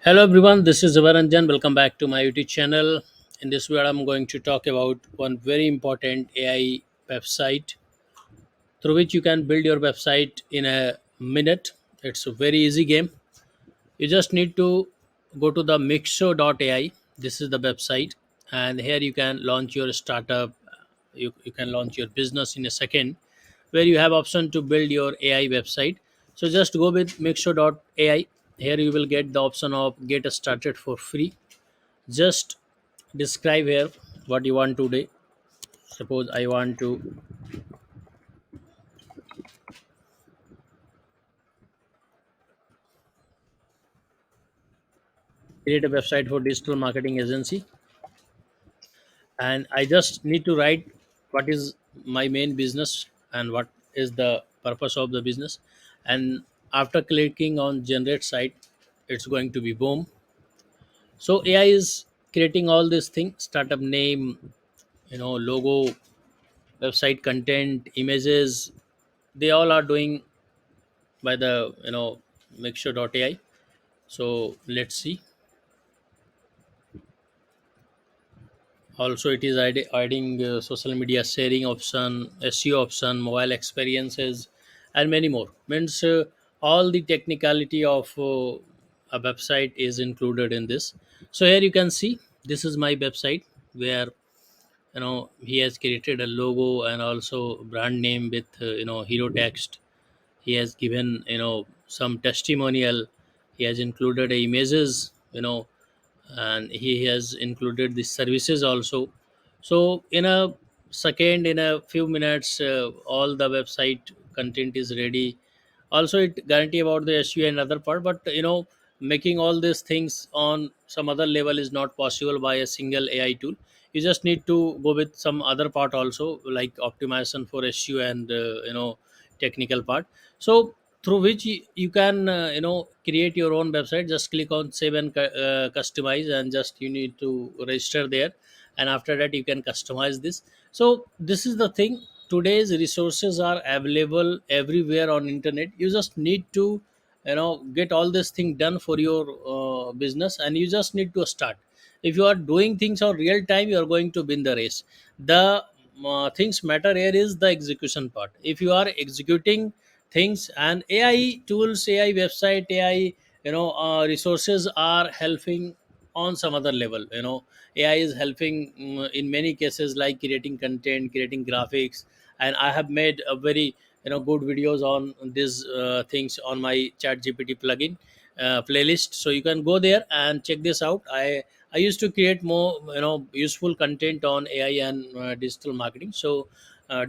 Hello everyone, this is Zivaranjan. Welcome back to my YouTube channel. In this video, I'm going to talk about one very important AI website through which you can build your website in a minute. It's a very easy game. You just need to go to the Mixo.ai. This is the website, and here you can launch your startup. You can launch your business in a second, where you have option to build your AI website. So just go with Mixo.ai. Here you will get the option of get started for free. Just describe here what you want to do. Suppose I want to create a website for digital marketing agency, and I just need to write what is my main business and what is the purpose of the business. And after clicking on generate site, it's going to be boom. So AI is creating all these things: startup name, logo, website content, images. They all are doing by the Mixture.ai. So let's see. Also, it is adding social media sharing option, SEO option, mobile experiences, and many more. Means all the technicality of a website is included in this. So here you can see this is my website where he has created a logo and also brand name with hero text. He has given some testimonial. He has included images, and he has included the services also. So in a second, in a few minutes, all the website content is ready. Also it guarantee about the SEO and other part, but making all these things on some other level is not possible by a single AI tool. You just need to go with some other part also, like optimization for SEO and technical part. So through which you can create your own website. Just click on save and customize, and just you need to register there, and after that you can customize this. So this is the thing. Today's resources are available everywhere on internet. You just need to get all this thing done for your business, and you just need to start. If you are doing things on real time, you are going to win the race. The things matter here is the execution part. If you are executing things, and AI tools, AI website, AI resources are helping on some other level. AI is helping in many cases, like creating content, creating graphics. And I have made a very good videos on these things on my chat gpt plugin playlist. So you can go there and check this out. I used to create more useful content on AI and digital marketing. So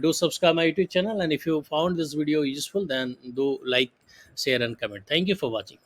do subscribe my YouTube channel, and if you found this video useful, then do like, share and comment. Thank you for watching.